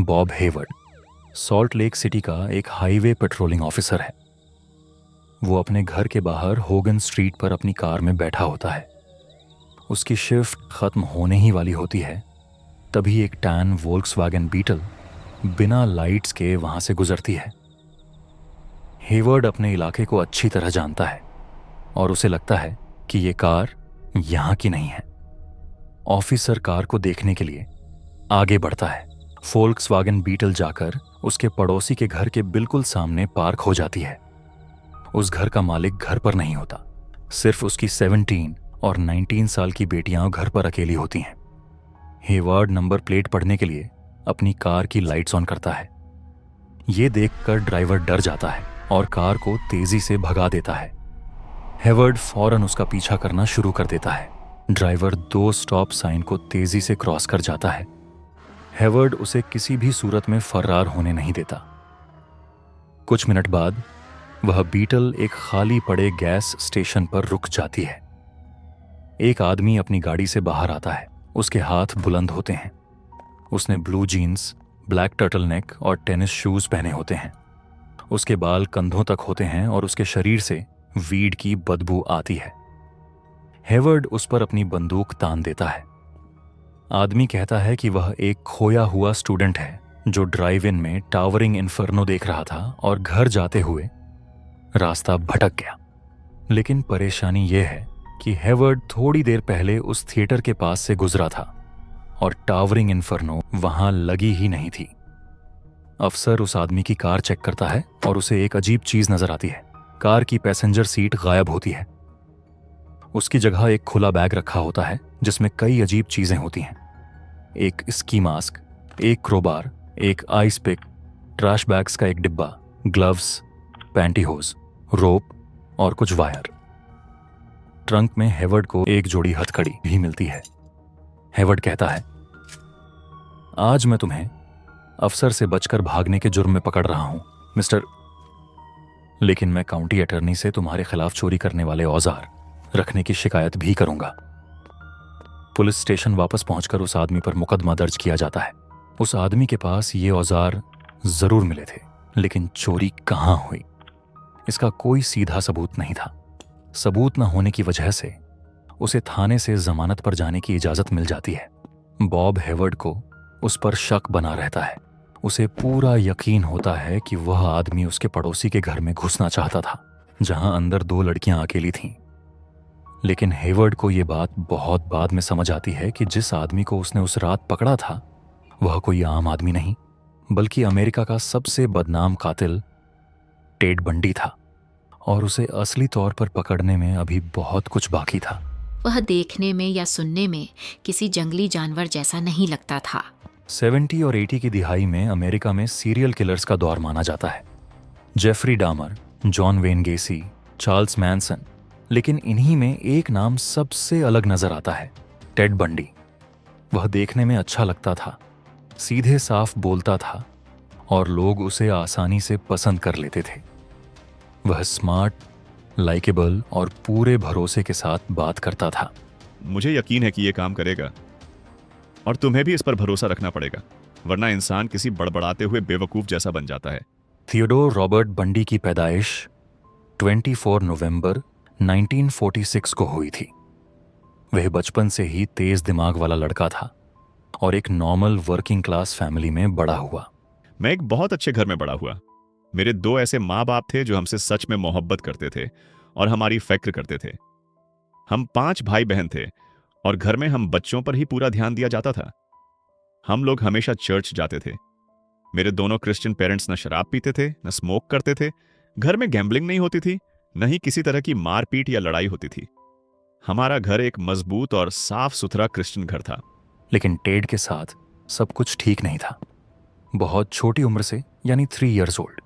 Bob Hayward Salt Lake City का एक highway patrolling officer है। वो अपने घर के बाहर होगन स्ट्रीट पर अपनी कार में बैठा होता है। उसकी शिफ्ट खत्म होने ही वाली होती है, तभी एक टैन वोल्क्सवैगन बीटल बिना लाइट्स के वहां से गुजरती है। हेवर्ड अपने इलाके को अच्छी तरह जानता है और उसे लगता है कि ये कार यहां की नहीं है। ऑफिसर कार को देखने के लिए आगे बढ़ता है। वोल्क्सवैगन बीटल जाकर उसके पड़ोसी के घर के बिल्कुल सामने पार्क हो जाती है। उस घर का मालिक घर पर नहीं होता, सिर्फ उसकी 17 और 19 साल की बेटियां घर पर अकेली होती हैं। हेवर्ड नंबर प्लेट पढ़ने के लिए अपनी कार की लाइट्स ऑन करता है। ये देखकर ड्राइवर डर जाता है और कार को तेजी से भगा देता है। हेवर्ड फौरन उसका पीछा करना शुरू कर देता है। ड्राइवर 2 स्टॉप साइन को तेजी से क्रॉस कर जाता है। हेवर्ड उसे किसी भी सूरत में फरार होने नहीं देता। कुछ मिनट बाद वह बीटल एक खाली पड़े गैस स्टेशन पर रुक जाती है। एक आदमी अपनी गाड़ी से बाहर आता है। उसके हाथ बुलंद होते हैं। उसने blue jeans, black turtle neck और टेनिस शूज पहने होते हैं। उसके बाल कंधों तक होते हैं और उसके शरीर से वीड की बदबू आती है। हेवर्ड उस पर अपनी बंदूक तान देता है। आदमी कहता है कि वह एक खोया हुआ स्टूडेंट है जो ड्राइव इन में टावरिंग इन्फर्नो देख रहा था और घर जाते हुए रास्ता भटक गया। लेकिन परेशानी यह है कि हेवर्ड थोड़ी देर पहले उस थिएटर के पास से गुजरा था और टावरिंग इन्फर्नो वहां लगी ही नहीं थी। अफसर उस आदमी की कार चेक करता है और उसे एक अजीब चीज नजर आती है। कार की पैसेंजर सीट गायब होती है। उसकी जगह एक खुला बैग रखा होता है जिसमें कई अजीब चीजें होती हैं। एक स्की मास्क, एक क्रोबार, एक आइस पिक, ट्रैश बैग्स का एक डिब्बा, ग्लव्स, पैंटीहोज, रोप और कुछ वायर। ट्रंक में हेवर्ड को एक जोड़ी हथकड़ी भी मिलती है। हेवर्ड कहता है, आज मैं तुम्हें अफसर से बचकर भागने के जुर्म में पकड़ रहा हूं, मिस्टर, लेकिन मैं काउंटी अटर्नी से तुम्हारे खिलाफ चोरी करने वाले औजार रखने की शिकायत भी करूंगा। पुलिस स्टेशन वापस पहुंचकर उस आदमी पर मुकदमा दर्ज किया जाता है। उस आदमी के पास ये औजार जरूर मिले थे, लेकिन चोरी कहां हुई, इसका कोई सीधा सबूत नहीं था। सबूत न होने की वजह से उसे थाने से जमानत पर जाने की इजाजत मिल जाती है। बॉब हेवर्ड को उस पर शक बना रहता है। उसे पूरा यकीन होता है कि वह आदमी उसके पड़ोसी के घर में घुसना चाहता था, जहां अंदर 2 लड़कियां अकेली थीं। लेकिन हेवर्ड को यह बात बहुत बाद में समझ आती है कि जिस आदमी को उसने उस रात पकड़ा था वह कोई आम आदमी नहीं, बल्कि अमेरिका का सबसे बदनाम कातिल टेड बंडी था, और उसे असली तौर पर पकड़ने में अभी बहुत कुछ बाकी था। वह देखने में या सुनने में किसी जंगली जानवर जैसा नहीं लगता था। 70 और 80 की दिहाई में अमेरिका में सीरियल किलर्स का दौर माना जाता है। Jeffrey Dahmer, John Wayne Gacy, Charles Manson, लेकिन इन्हीं में एक नाम सबसे अलग नजर आता है, टेड बंडी। वह देखने में अच्छा लगता था, सीधे साफ बोलता था और लोग उसे आसानी से पसंद कर लेते थे। वह स्मार्ट, लाइकेबल और पूरे भरोसे के साथ बात करता था। मुझे यकीन है कि यह काम करेगा और तुम्हें भी इस पर भरोसा रखना पड़ेगा, वरना इंसान किसी बड़बड़ाते हुए बेवकूफ जैसा बन जाता है। थियोडोर रॉबर्ट बंडी की पैदाइश 24 नवंबर 1946 को हुई थी। वह बचपन से ही तेज दिमाग वाला लड़का था और एक नॉर्मल वर्किंग क्लास फैमिली में बड़ा हुआ। मैं एक बहुत अच्छे घर में बड़ा हुआ। मेरे 2 ऐसे माँ बाप थे जो हमसे सच में मोहब्बत करते थे और हमारी फिक्र करते थे। हम 5 भाई बहन थे और घर में हम बच्चों पर ही पूरा ध्यान दिया जाता था। हम लोग हमेशा चर्च जाते थे। मेरे दोनों क्रिश्चियन पेरेंट्स न शराब पीते थे, न स्मोक करते थे। घर में गैम्बलिंग नहीं होती थी, न ही किसी तरह की मारपीट या लड़ाई होती थी। हमारा घर एक मजबूत और साफ सुथरा क्रिश्चियन घर था। लेकिन टेड के साथ सब कुछ ठीक नहीं था। बहुत छोटी उम्र से, यानी 3 इयर्स ओल्ड,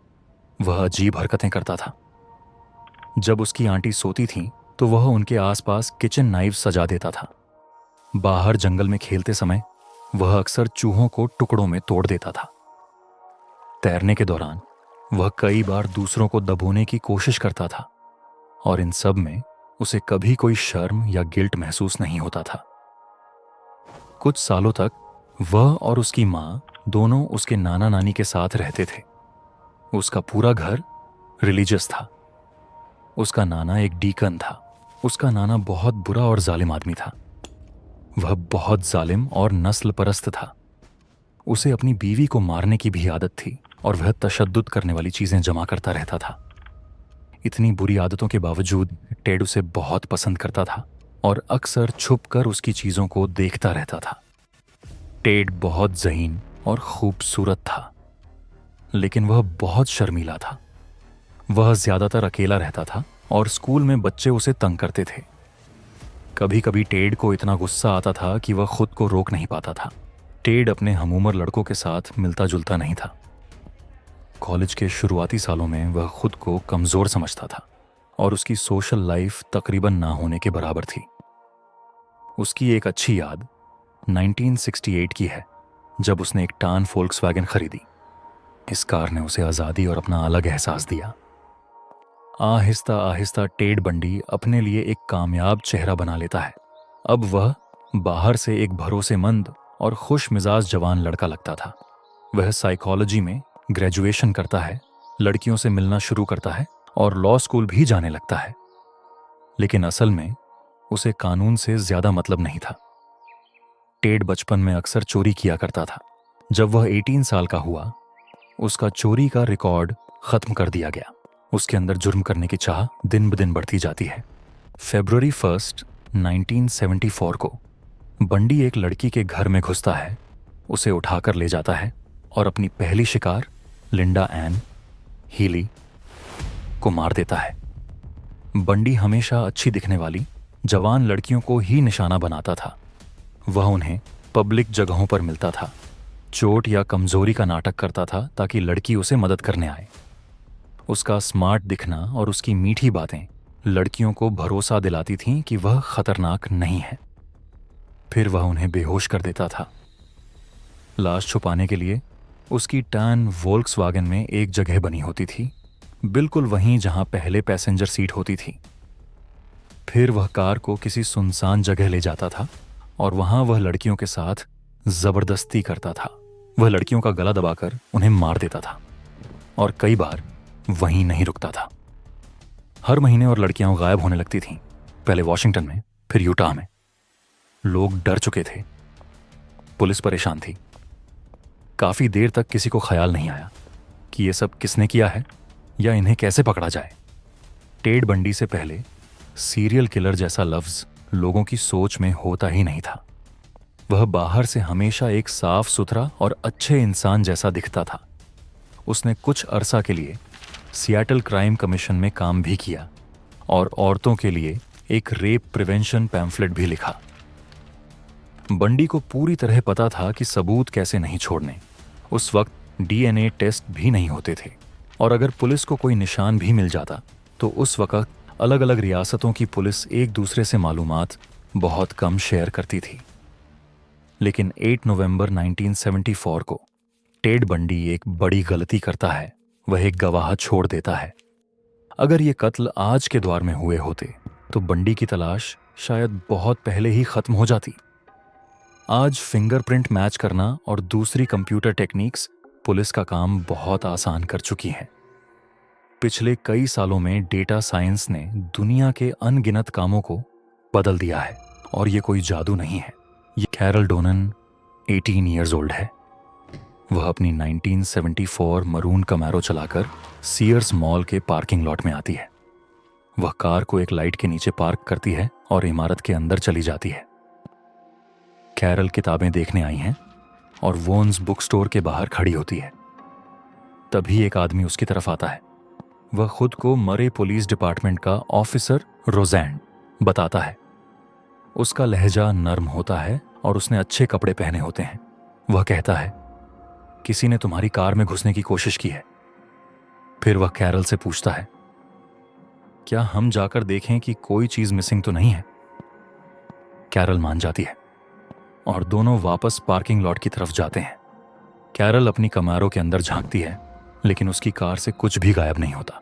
वह अजीब हरकतें करता था। जब उसकी आंटी सोती थीं तो वह उनके आसपास किचन नाइफ सजा देता था। बाहर जंगल में खेलते समय वह अक्सर चूहों को टुकड़ों में तोड़ देता था। तैरने के दौरान वह कई बार दूसरों को दबोने की कोशिश करता था और इन सब में उसे कभी कोई शर्म या गिल्ट महसूस नहीं होता था। कुछ सालों तक वह और उसकी माँ दोनों उसके नाना नानी के साथ रहते थे। उसका पूरा घर रिलीजियस था। उसका नाना एक डीकन था। उसका नाना बहुत बुरा और जालिम आदमी था। वह बहुत जालिम और नस्ल परस्त था। उसे अपनी बीवी को मारने की भी आदत थी और वह तशद्दुद करने वाली चीजें जमा करता रहता था। इतनी बुरी आदतों के बावजूद टेड उसे बहुत पसंद करता था और अक्सर छुपकर उसकी चीजों को देखता रहता था। टेड बहुत ज़हीन और खूबसूरत था, लेकिन वह बहुत शर्मीला था। वह ज्यादातर अकेला रहता था और स्कूल में बच्चे उसे तंग करते थे। कभी कभी टेड को इतना गुस्सा आता था कि वह खुद को रोक नहीं पाता था। टेड अपने हमउम्र लड़कों के साथ मिलता जुलता नहीं था। कॉलेज के शुरुआती सालों में वह खुद को कमजोर समझता था और उसकी सोशल लाइफ तकरीबन ना होने के बराबर थी। उसकी एक अच्छी याद 1968 की है, जब उसने एक टान फोल्क्सवैगन खरीदी। इस कार ने उसे आज़ादी और अपना अलग एहसास दिया। आहिस्ता आहिस्ता टेड बंडी अपने लिए एक कामयाब चेहरा बना लेता है। अब वह बाहर से एक भरोसेमंद और खुश मिजाज जवान लड़का लगता था। वह साइकोलॉजी में ग्रेजुएशन करता है, लड़कियों से मिलना शुरू करता है और लॉ स्कूल भी जाने लगता है। लेकिन असल में उसे कानून से ज्यादा मतलब नहीं था। टेड बचपन में अक्सर चोरी किया करता था। जब वह 18 साल का हुआ, उसका चोरी का रिकॉर्ड खत्म कर दिया गया। उसके अंदर जुर्म करने की चाह दिन ब दिन बढ़ती जाती है। फरवरी 1, 1974 को बंडी एक लड़की के घर में घुसता है, उसे उठाकर ले जाता है और अपनी पहली शिकार लिंडा एन हीली को मार देता है। बंडी हमेशा अच्छी दिखने वाली जवान लड़कियों को ही निशाना बनाता था। वह उन्हें पब्लिक जगहों पर मिलता था, चोट या कमजोरी का नाटक करता था ताकि लड़की उसे मदद करने आए। उसका स्मार्ट दिखना और उसकी मीठी बातें लड़कियों को भरोसा दिलाती थीं कि वह खतरनाक नहीं है। फिर वह उन्हें बेहोश कर देता था। लाश छुपाने के लिए उसकी टैन वोल्क्सवैगन में एक जगह बनी होती थी, बिल्कुल वहीं जहां पहले पैसेंजर सीट होती थी। फिर वह कार को किसी सुनसान जगह ले जाता था और वहां वह लड़कियों के साथ जबरदस्ती करता था। वह लड़कियों का गला दबाकर उन्हें मार देता था और कई बार वहीं नहीं रुकता था। हर महीने और लड़कियां गायब होने लगती थीं, पहले वॉशिंगटन में, फिर यूटा में। लोग डर चुके थे, पुलिस परेशान थी। काफी देर तक किसी को ख्याल नहीं आया कि ये सब किसने किया है या इन्हें कैसे पकड़ा जाए। टेड बंडी से पहले सीरियल किलर जैसा लफ्ज लोगों की सोच में होता ही नहीं था। वह बाहर से हमेशा एक साफ सुथरा और अच्छे इंसान जैसा दिखता था। उसने कुछ अरसा के लिए सियाटल क्राइम कमीशन में काम भी किया और औरतों के लिए एक रेप प्रिवेंशन पैम्फलेट भी लिखा। बंडी को पूरी तरह पता था कि सबूत कैसे नहीं छोड़ने। उस वक्त डीएनए टेस्ट भी नहीं होते थे और अगर पुलिस को कोई निशान भी मिल जाता तो उस वक्त अलग अलग रियासतों की पुलिस एक दूसरे से मालूमात बहुत कम शेयर करती थी। लेकिन 8 नवंबर 1974 को टेड बंडी एक बड़ी गलती करता है। वह एक गवाह छोड़ देता है। अगर ये कत्ल आज के दौर में हुए होते तो बंडी की तलाश शायद बहुत पहले ही खत्म हो जाती। आज फिंगरप्रिंट मैच करना और दूसरी कंप्यूटर टेक्निक्स पुलिस का काम बहुत आसान कर चुकी हैं। पिछले कई सालों में डेटा साइंस ने दुनिया के अनगिनत कामों को बदल दिया है और ये कोई जादू नहीं है। ये कैरल डोनन 18 ईयर्स ओल्ड है। वह अपनी 1974 मरून कमैरो चलाकर सीयर्स मॉल के पार्किंग लॉट में आती है। वह कार को एक लाइट के नीचे पार्क करती है और इमारत के अंदर चली जाती है। कैरल किताबें देखने आई हैं और वोन्स बुक स्टोर के बाहर खड़ी होती है। तभी एक आदमी उसकी तरफ आता है। वह खुद को मरे पुलिस डिपार्टमेंट का ऑफिसर रोजैंड बताता है। उसका लहजा नर्म होता है और उसने अच्छे कपड़े पहने होते हैं। वह कहता है, किसी ने तुम्हारी कार में घुसने की कोशिश की है। फिर वह कैरल से पूछता है, क्या हम जाकर देखें कि कोई चीज मिसिंग तो नहीं है। कैरल मान जाती है और दोनों वापस पार्किंग लॉट की तरफ जाते हैं। कैरल अपनी कमारों के अंदर झांकती है, लेकिन उसकी कार से कुछ भी गायब नहीं होता।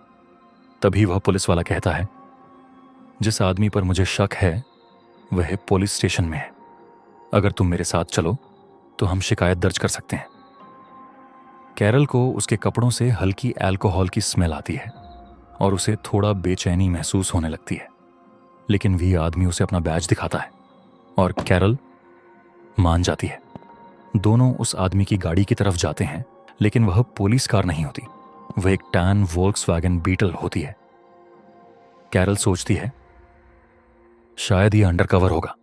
तभी वह पुलिस वाला कहता है, जिस आदमी पर मुझे शक है वह पुलिस स्टेशन में है। अगर तुम मेरे साथ चलो तो हम शिकायत दर्ज कर सकते हैं। कैरल को उसके कपड़ों से हल्की अल्कोहल की स्मेल आती है और उसे थोड़ा बेचैनी महसूस होने लगती है, लेकिन वही आदमी उसे अपना बैज दिखाता है और कैरल मान जाती है। दोनों उस आदमी की गाड़ी की तरफ जाते हैं, लेकिन वह पुलिस कार नहीं होती, वह एक टैन वोल्क्सवैगन बीटल होती है। कैरल सोचती है शायद यह अंडरकवर होगा।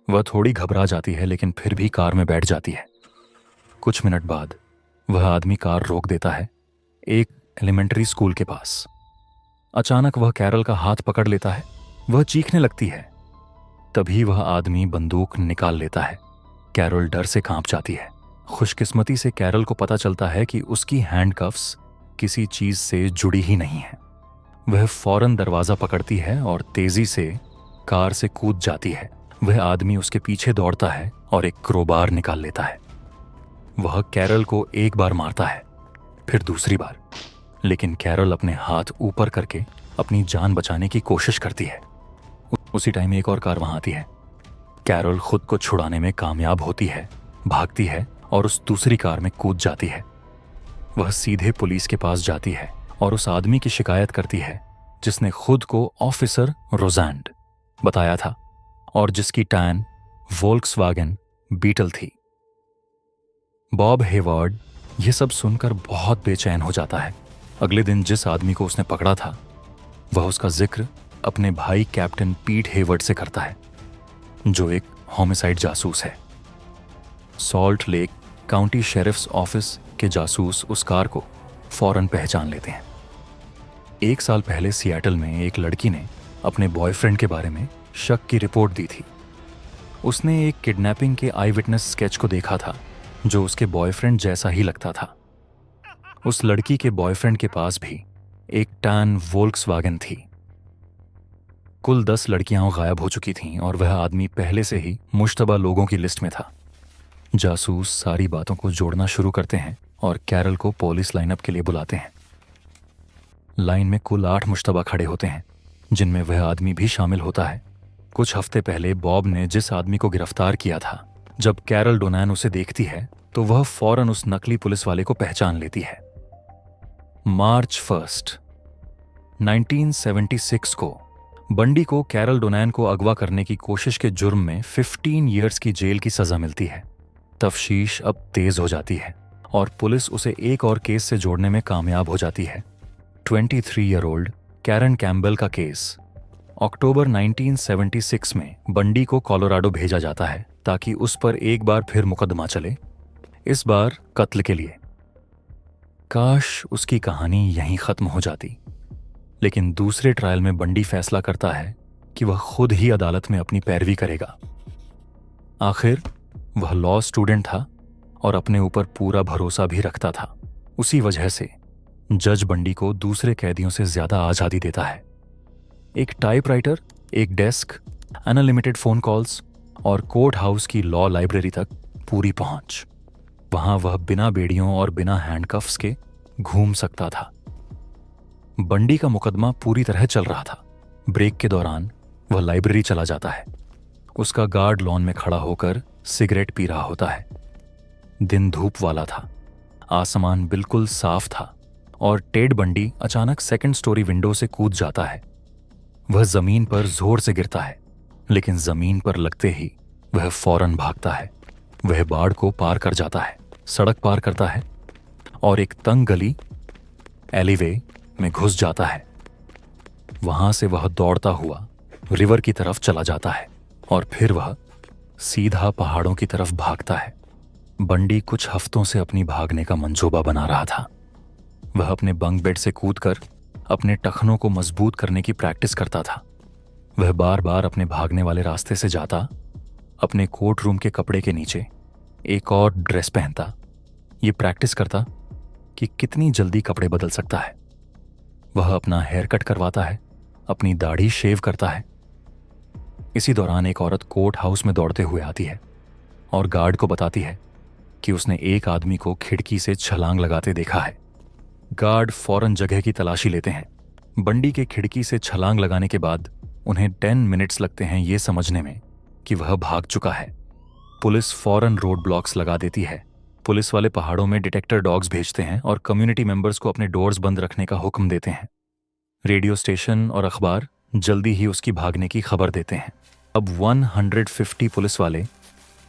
वह थोड़ी घबरा जाती है, लेकिन फिर भी कार में बैठ जाती है। कुछ मिनट बाद वह आदमी कार रोक देता है एक एलिमेंट्री स्कूल के पास। अचानक वह कैरल का हाथ पकड़ लेता है। वह चीखने लगती है। तभी वह आदमी बंदूक निकाल लेता है। कैरल डर से कांप जाती है। खुशकिस्मती से कैरल को पता चलता है कि उसकी हैंडकफ्स किसी चीज से जुड़ी ही नहीं है। वह फौरन दरवाजा पकड़ती है और तेजी से कार से कूद जाती है। वह आदमी उसके पीछे दौड़ता है और एक क्रोबार निकाल लेता है। वह कैरल को एक बार मारता है, फिर दूसरी बार, लेकिन कैरल अपने हाथ ऊपर करके अपनी जान बचाने की कोशिश करती है। उसी टाइम एक और कार वहां आती है। कैरल खुद को छुड़ाने में कामयाब होती है, भागती है और उस दूसरी कार में कूद जाती है। वह सीधे पुलिस के पास जाती है और उस आदमी की शिकायत करती है जिसने खुद को ऑफिसर रोज़ैंड बताया था और जिसकी टैन वोल्क्सवैगन बीटल थी। बॉब हेवर्ड यह सब सुनकर बहुत बेचैन हो जाता है। अगले दिन जिस आदमी को उसने पकड़ा था, वह उसका जिक्र अपने भाई कैप्टन पीट हेवर्ड से करता है, जो एक होमिसाइड जासूस है। सॉल्ट लेक काउंटी शेरिफ्स ऑफिस के जासूस उस कार को फौरन पहचान लेते हैं। 1 साल पहले सियाटल में एक लड़की ने अपने बॉयफ्रेंड के बारे में शक की रिपोर्ट दी थी। उसने एक किडनैपिंग के आई विटनेस स्केच को देखा था जो उसके बॉयफ्रेंड जैसा ही लगता था। उस लड़की के बॉयफ्रेंड के पास भी एक टैन वोल्क्सवैगन थी। कुल 10 लड़कियां गायब हो चुकी थीं और वह आदमी पहले से ही मुश्तबा लोगों की लिस्ट में था। जासूस सारी बातों को जोड़ना शुरू करते हैं और कैरल को पुलिस लाइनअप के लिए बुलाते हैं। लाइन में कुल 8 मुश्तबा खड़े होते हैं, जिनमें वह आदमी भी शामिल होता है। कुछ हफ्ते पहले बॉब ने जिस आदमी को गिरफ्तार किया था, जब कैरल डोनान उसे देखती है तो वह फौरन उस नकली पुलिस वाले को पहचान लेती है। मार्च 1, 1976 को बंडी को कैरल डोनान को अगवा करने की कोशिश के जुर्म में 15 ईयर्स की जेल की सजा मिलती है। तफ्तीश अब तेज हो जाती है और पुलिस उसे एक और केस से जोड़ने में कामयाब हो जाती है। 23 ईयर ओल्ड कैरन कैम्बेल का केस। अक्टूबर 1976 में बंडी को कोलोराडो भेजा जाता है ताकि उस पर एक बार फिर मुकदमा चले, इस बार कत्ल के लिए। काश उसकी कहानी यहीं खत्म हो जाती, लेकिन दूसरे ट्रायल में बंडी फैसला करता है कि वह खुद ही अदालत में अपनी पैरवी करेगा। आखिर वह लॉ स्टूडेंट था और अपने ऊपर पूरा भरोसा भी रखता था। उसी वजह से जज बंडी को दूसरे कैदियों से ज्यादा आजादी देता है। एक टाइपराइटर, एक डेस्क, अनलिमिटेड फोन कॉल्स और कोर्ट हाउस की लॉ लाइब्रेरी तक पूरी पहुंच। वहां वह बिना बेड़ियों और बिना हैंडकफ्स के घूम सकता था। बंडी का मुकदमा पूरी तरह चल रहा था। ब्रेक के दौरान वह लाइब्रेरी चला जाता है। उसका गार्ड लॉन में खड़ा होकर सिगरेट पी रहा होता है। दिन धूप वाला था, आसमान बिल्कुल साफ था और टेड बंडी अचानक सेकंड स्टोरी विंडो से कूद जाता है। वह जमीन पर जोर से गिरता है, लेकिन जमीन पर लगते ही वह फौरन भागता है। वह बाड़ को पार कर जाता है, सड़क पार करता है और एक तंग गली एलीवे में घुस जाता है। वहां से वह दौड़ता हुआ रिवर की तरफ चला जाता है और फिर वह सीधा पहाड़ों की तरफ भागता है। बंडी कुछ हफ्तों से अपनी भागने का मंसूबा बना रहा था। वह अपने बंक बेड से कूदकर अपने टखनों को मजबूत करने की प्रैक्टिस करता था। वह बार बार अपने भागने वाले रास्ते से जाता, अपने कोर्ट रूम के कपड़े के नीचे एक और ड्रेस पहनता, ये प्रैक्टिस करता कि कितनी जल्दी कपड़े बदल सकता है। वह अपना हेयर कट करवाता है, अपनी दाढ़ी शेव करता है। इसी दौरान एक औरत कोर्ट हाउस में दौड़ते हुए आती है और गार्ड को बताती है कि उसने एक आदमी को खिड़की से छलांग लगाते देखा है। गार्ड फौरन जगह की तलाशी लेते हैं। बंडी के खिड़की से छलांग लगाने के बाद उन्हें 10 मिनट्स लगते हैं ये समझने में कि वह भाग चुका है। पुलिस फौरन रोड ब्लॉक्स लगा देती है। पुलिस वाले पहाड़ों में डिटेक्टर डॉग्स भेजते हैं और कम्युनिटी मेंबर्स को अपने डोर्स बंद रखने का हुक्म देते हैं। रेडियो स्टेशन और अखबार जल्दी ही उसकी भागने की खबर देते हैं। अब 150 पुलिस वाले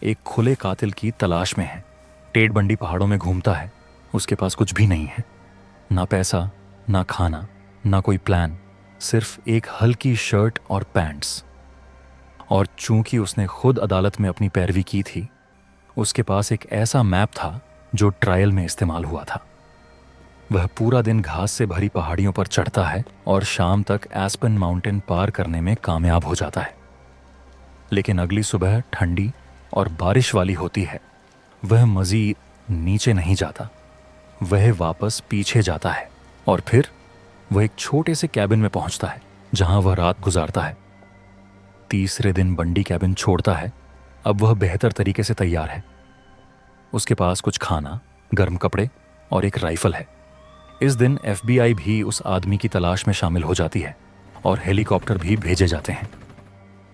एक खुले कातिल की तलाश में हैं। टेड बंडी पहाड़ों में घूमता है। उसके पास कुछ भी नहीं है, ना पैसा, ना खाना, ना कोई प्लान, सिर्फ एक हल्की शर्ट और पैंट्स। और चूंकि उसने खुद अदालत में अपनी पैरवी की थी, उसके पास एक ऐसा मैप था जो ट्रायल में इस्तेमाल हुआ था। वह पूरा दिन घास से भरी पहाड़ियों पर चढ़ता है और शाम तक एस्पेन माउंटेन पार करने में कामयाब हो जाता है। लेकिन अगली सुबह ठंडी और बारिश वाली होती है। वह मजीद नीचे नहीं जाता, वह वापस पीछे जाता है और फिर वह एक छोटे से कैबिन में पहुंचता है जहां वह रात गुजारता है। तीसरे दिन बंडी कैबिन छोड़ता है। अब वह बेहतर तरीके से तैयार है। उसके पास कुछ खाना, गर्म कपड़े और एक राइफल है। इस दिन FBI भी उस आदमी की तलाश में शामिल हो जाती है और हेलीकॉप्टर भी भेजे जाते हैं।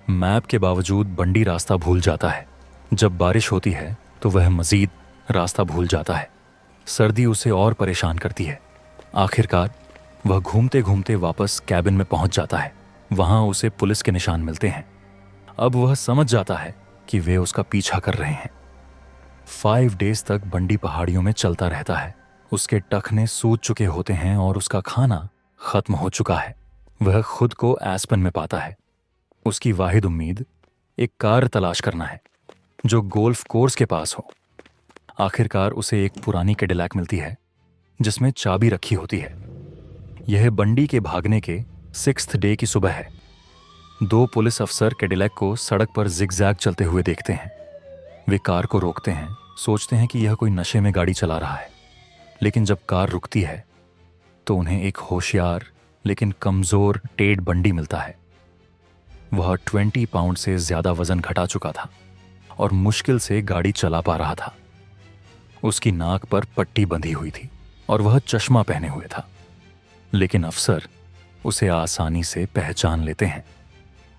मैप के बावजूद बंडी रास्ता भूल जाता है। जब बारिश होती है तो वह मजीद रास्ता भूल जाता है। सर्दी उसे और परेशान करती है। आखिरकार वह घूमते घूमते वापस कैबिन में पहुंच जाता है। वहां उसे पुलिस के निशान मिलते हैं। अब वह समझ जाता है कि वे उसका पीछा कर रहे हैं। 5 डेज तक बंडी पहाड़ियों में चलता रहता है। उसके टखने सूज चुके होते हैं और उसका खाना खत्म हो चुका है। वह खुद को एस्पेन में पाता है। उसकी वाहिद उम्मीद एक कार तलाश करना है जो गोल्फ कोर्स के पास हो। आखिरकार उसे एक पुरानी कैडिलैक मिलती है जिसमें चाबी रखी होती है। यह बंडी के भागने के 6th डे की सुबह है। 2 पुलिस अफसर कैडिलैक को सड़क पर जिगजैग चलते हुए देखते हैं। वे कार को रोकते हैं, सोचते हैं कि यह कोई नशे में गाड़ी चला रहा है। लेकिन जब कार रुकती है तो उन्हें एक होशियार लेकिन कमजोर टेड बंडी मिलता है। वह 20 पाउंड से ज्यादा वजन घटा चुका था और मुश्किल से गाड़ी चला पा रहा था। उसकी नाक पर पट्टी बंधी हुई थी और वह चश्मा पहने हुए था। लेकिन अफसर उसे आसानी से पहचान लेते हैं।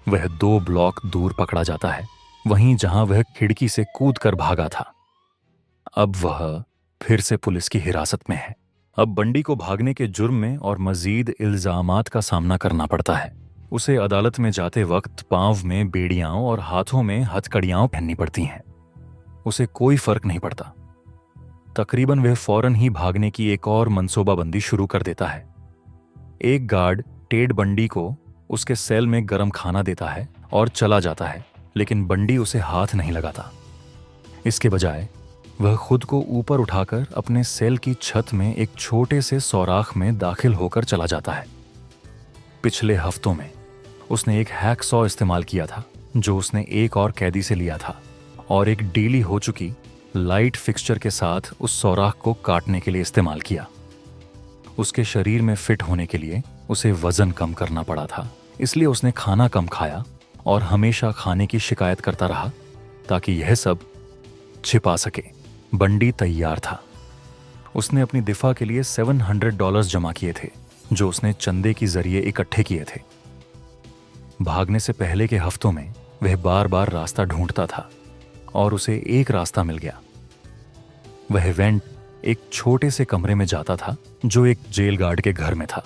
वह 2 ब्लॉक दूर पकड़ा जाता है, वहीं जहां वह खिड़की से कूद कर भागा था। अब वह फिर से पुलिस की हिरासत में है। अब बंडी को भागने के जुर्म में और मजीद इल्जामात का सामना करना पड़ता है। उसे अदालत में जाते वक्त पांव में बेड़ियां और हाथों में हथकड़ियां पहननी पड़ती हैं। उसे कोई फर्क नहीं पड़ता। तकरीबन वह फौरन ही भागने की एक और मंसूबाबंदी शुरू कर देता है। एक गार्ड टेड बंडी को उसके सेल में गर्म खाना देता है और चला जाता है, लेकिन बंडी उसे हाथ नहीं लगाता। इसके बजाय वह खुद को ऊपर उठाकर अपने सेल की छत में एक छोटे से सौराख में दाखिल होकर चला जाता है। पिछले हफ्तों में उसने एक हैकसॉ इस्तेमाल किया था जो उसने एक और कैदी से लिया था और एक डीली हो चुकी लाइट फिक्सचर के साथ उस सौराख को काटने के लिए इस्तेमाल किया। उसके शरीर में फिट होने के लिए उसे वजन कम करना पड़ा था, इसलिए उसने खाना कम खाया और हमेशा खाने की शिकायत करता रहा ताकि यह सब छिपा सके। बंडी तैयार था। उसने अपनी दिफा के लिए $700 जमा किए थे जो उसने चंदे की जरिए इकट्ठे किए थे। भागने से पहले के हफ्तों में वह बार बार रास्ता ढूंढता था और उसे एक रास्ता मिल गया। वह वेंट एक छोटे से कमरे में जाता था जो एक जेल गार्ड के घर में था।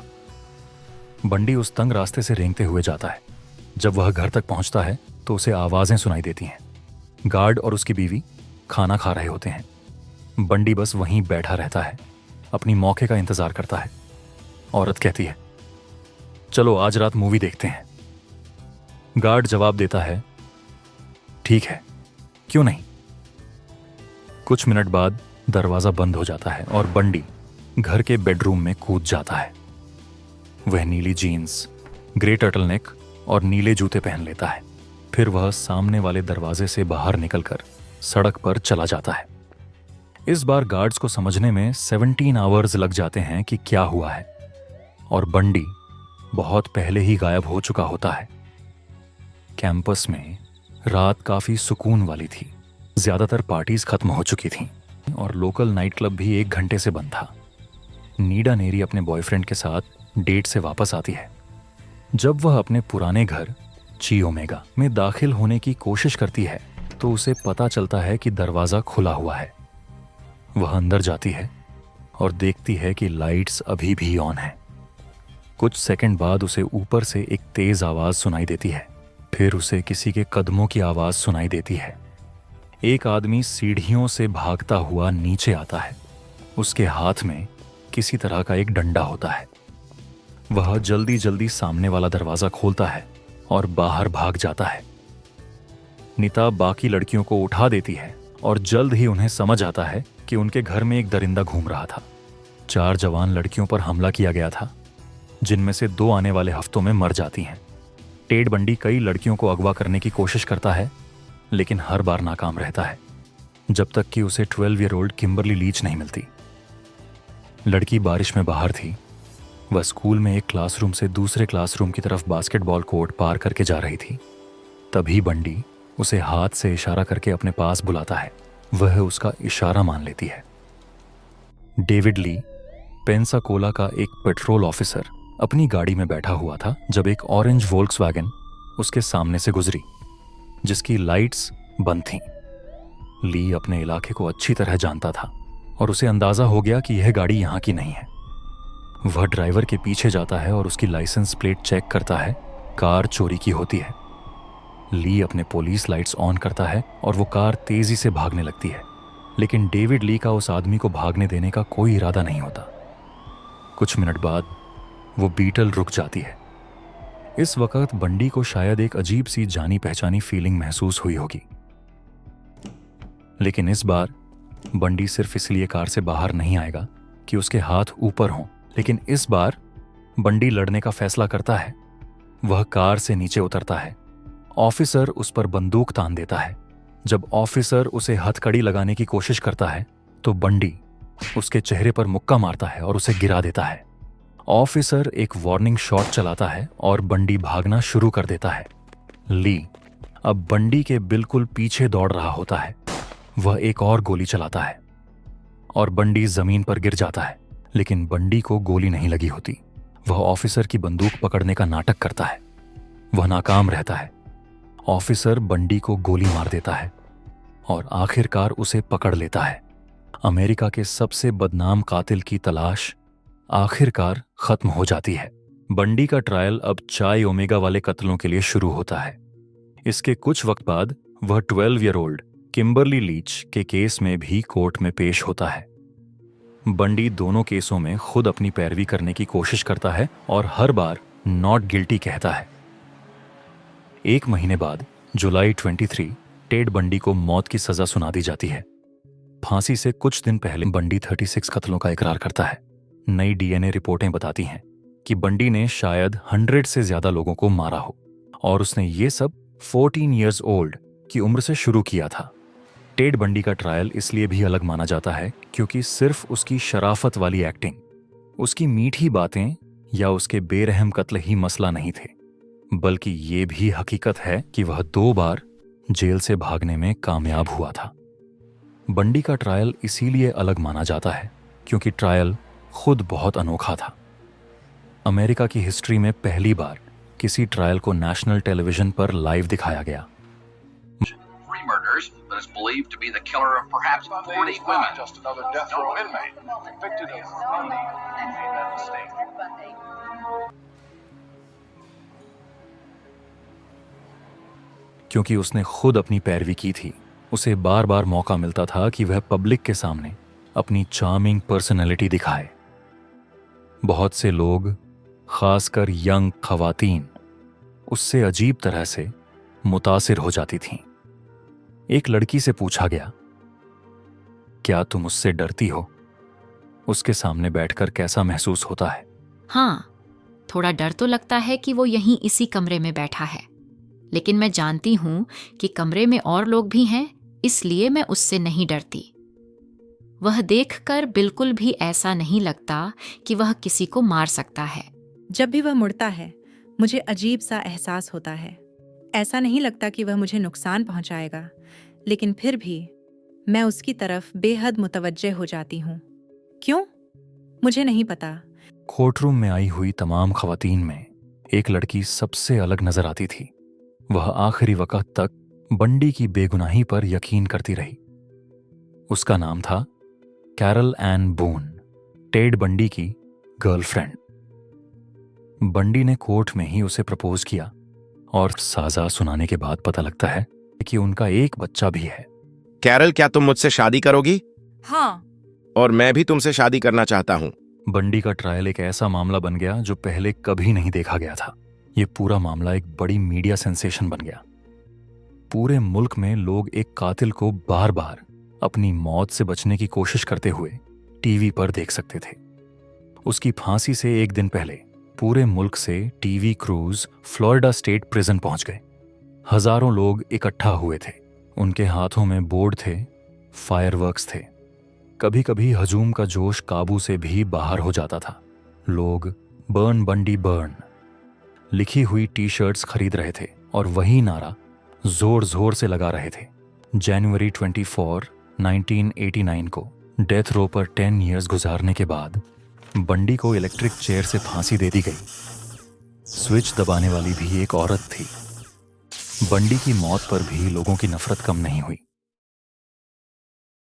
बंडी उस तंग रास्ते से रेंगते हुए जाता है। जब वह घर तक पहुंचता है तो उसे आवाजें सुनाई देती हैं। गार्ड और उसकी बीवी खाना खा रहे होते हैं। बंडी बस वहीं बैठा रहता है, अपनी मौके का इंतजार करता है। औरत कहती है, चलो आज रात मूवी देखते हैं। गार्ड जवाब देता है, ठीक है, क्यों नहीं। कुछ मिनट बाद दरवाजा बंद हो जाता है और बंडी घर के बेडरूम में कूद जाता है। वह नीली जीन्स, ग्रे टर्टलनेक और नीले जूते पहन लेता है। फिर वह सामने वाले दरवाजे से बाहर निकलकर सड़क पर चला जाता है। इस बार गार्ड्स को समझने में 17 आवर्स लग जाते हैं कि क्या हुआ है और बंडी बहुत पहले ही गायब हो चुका होता है। कैंपस में रात काफी सुकून वाली थी। ज्यादातर पार्टीज खत्म हो चुकी थीं और लोकल नाइट क्लब भी 1 घंटे से बंद था। नीडा नेरी अपने बॉयफ्रेंड के साथ डेट से वापस आती है। जब वह अपने पुराने घर ची ओमेगा में दाखिल होने की कोशिश करती है तो उसे पता चलता है कि दरवाजा खुला हुआ है। वह अंदर जाती है और देखती है कि लाइट्स अभी भी ऑन है। कुछ सेकंड बाद उसे ऊपर से एक तेज आवाज सुनाई देती है। फिर उसे किसी के कदमों की आवाज सुनाई देती है। एक आदमी सीढ़ियों से भागता हुआ नीचे आता है। उसके हाथ में किसी तरह का एक डंडा होता है। वह जल्दी जल्दी सामने वाला दरवाजा खोलता है और बाहर भाग जाता है। नीता बाकी लड़कियों को उठा देती है और जल्द ही उन्हें समझ आता है कि उनके घर में एक दरिंदा घूम रहा था। 4 जवान लड़कियों पर हमला किया गया था, जिनमें से 2 आने वाले हफ्तों में मर जाती हैं। टेड बंडी कई लड़कियों को अगवा करने की कोशिश करता है, लेकिन हर बार नाकाम रहता है, जब तक कि उसे 12 ईयर ओल्ड किम्बरली लीच नहीं मिलती। लड़की बारिश में बाहर थी। वह स्कूल में एक क्लासरूम से दूसरे क्लासरूम की तरफ बास्केटबॉल कोर्ट पार करके जा रही थी। तभी बंडी उसे हाथ से इशारा करके अपने पास बुलाता है। वह उसका इशारा मान लेती है। डेविड ली, पेंसाकोला का एक पेट्रोल ऑफिसर, अपनी गाड़ी में बैठा हुआ था जब एक ऑरेंज वोल्क्सवैगन उसके सामने से गुजरी, जिसकी लाइट्स बंद थीं। ली अपने इलाके को अच्छी तरह जानता था और उसे अंदाजा हो गया कि यह गाड़ी यहाँ की नहीं है। वह ड्राइवर के पीछे जाता है और उसकी लाइसेंस प्लेट चेक करता है। कार चोरी की होती है। ली अपने पुलिस लाइट्स ऑन करता है और वो कार तेजी से भागने लगती है, लेकिन डेविड ली का उस आदमी को भागने देने का कोई इरादा नहीं होता। कुछ मिनट बाद वो बीटल रुक जाती है। इस वक्त बंडी को शायद एक अजीब सी जानी पहचानी फीलिंग महसूस हुई होगी, लेकिन इस बार बंडी सिर्फ इसलिए कार से बाहर नहीं आएगा कि उसके हाथ ऊपर हों। लेकिन इस बार बंडी लड़ने का फैसला करता है। वह कार से नीचे उतरता है। ऑफिसर उस पर बंदूक तान देता है। जब ऑफिसर उसे हथकड़ी लगाने की कोशिश करता है तो बंडी उसके चेहरे पर मुक्का मारता है और उसे गिरा देता है। ऑफिसर एक वार्निंग शॉट चलाता है और बंडी भागना शुरू कर देता है। ली अब बंडी के बिल्कुल पीछे दौड़ रहा होता है। वह एक और गोली चलाता है और बंडी जमीन पर गिर जाता है, लेकिन बंडी को गोली नहीं लगी होती। वह ऑफिसर की बंदूक पकड़ने का नाटक करता है। वह नाकाम रहता है। ऑफिसर बंडी को गोली मार देता है और आखिरकार उसे पकड़ लेता है। अमेरिका के सबसे बदनाम कातिल की तलाश आखिरकार खत्म हो जाती है। बंडी का ट्रायल अब चाय ओमेगा वाले कत्लों के लिए शुरू होता है। इसके कुछ वक्त बाद वह 12 ईयर ओल्ड किम्बरली लीच के केस में भी कोर्ट में पेश होता है। बंडी दोनों केसों में खुद अपनी पैरवी करने की कोशिश करता है और हर बार नॉट गिल्टी कहता है। 1 महीने बाद जुलाई 23 टेड बंडी को मौत की सजा सुना दी जाती है। फांसी से कुछ दिन पहले बंडी 36 कत्लों का इकरार करता है। नई डीएनए रिपोर्टें बताती हैं कि बंडी ने शायद 100 से ज्यादा लोगों को मारा हो और उसने ये सब 14 इयर्स ओल्ड की उम्र से शुरू किया था। टेड बंडी का ट्रायल इसलिए भी अलग माना जाता है क्योंकि सिर्फ उसकी शराफत वाली एक्टिंग, उसकी मीठी बातें या उसके बेरहम कत्ल ही मसला नहीं थे, बल्कि ये भी हकीकत है कि वह 2 बार जेल से भागने में कामयाब हुआ था। बंडी का ट्रायल इसीलिए अलग माना जाता है क्योंकि ट्रायल खुद बहुत अनोखा था। अमेरिका की हिस्ट्री में पहली बार किसी ट्रायल को नेशनल टेलीविजन पर लाइव दिखाया गया। Three murders that is believed to be the killer of perhaps 40 women. Just another death row inmate convicted of felony. He made that mistake. क्योंकि उसने खुद अपनी पैरवी की थी, उसे बार बार मौका मिलता था कि वह पब्लिक के सामने अपनी चार्मिंग पर्सनैलिटी दिखाए। बहुत से लोग, खासकर यंग खवातीन, उससे अजीब तरह से मुतासिर हो जाती थीं। एक लड़की से पूछा गया, क्या तुम उससे डरती हो? उसके सामने बैठकर कैसा महसूस होता है? हाँ, थोड़ा डर तो लगता है कि वो यहीं इसी कमरे में बैठा है, लेकिन मैं जानती हूं कि कमरे में और लोग भी हैं, इसलिए मैं उससे नहीं डरती। वह देखकर बिल्कुल भी ऐसा नहीं लगता कि वह किसी को मार सकता है। जब भी वह मुड़ता है मुझे अजीब सा एहसास होता है। ऐसा नहीं लगता कि वह मुझे नुकसान पहुंचाएगा, लेकिन फिर भी मैं उसकी तरफ बेहद मुतवज्जे हो जाती हूँ। क्यों? मुझे नहीं पता। कोर्टरूम में आई हुई तमाम खवातीन में एक लड़की सबसे अलग नजर आती थी। वह आखिरी वक्त तक बंडी की बेगुनाही पर यकीन करती रही। उसका नाम था कैरल एन बून, टेड बंडी की गर्लफ्रेंड। बंडी ने कोर्ट में ही उसे प्रपोज किया और साजा सुनाने के बाद पता लगता है कि उनका एक बच्चा भी है। कैरल, क्या तुम मुझसे शादी करोगी? हाँ। और मैं भी तुमसे शादी करना चाहता हूँ। बंडी का ट्रायल एक ऐसा मामला बन गया जो पहले कभी नहीं देखा गया था। ये पूरा मामला एक बड़ी मीडिया सेंसेशन बन गया। पूरे मुल्क में लोग एक कातिल को बार बार अपनी मौत से बचने की कोशिश करते हुए टीवी पर देख सकते थे। उसकी फांसी से एक दिन पहले पूरे मुल्क से TV cruise Florida state prison पहुंच गए। हजारों लोग इकट्ठा हुए थे। उनके हाथों में बोर्ड थे, फायरवर्क्स थे। कभी कभी हजूम का जोश काबू से भी बाहर हो जाता था। लोग बर्न बंडी बर्न लिखी हुई टी शर्ट्स खरीद रहे थे और वही नारा जोर जोर से लगा रहे थे। जनवरी 24, 1989 को डेथ रो पर 10 इयर्स गुजारने के बाद बंडी को इलेक्ट्रिक चेयर से फांसी दे दी गई। स्विच दबाने वाली भी एक औरत थी। बंडी की मौत पर भी लोगों की नफरत कम नहीं हुई।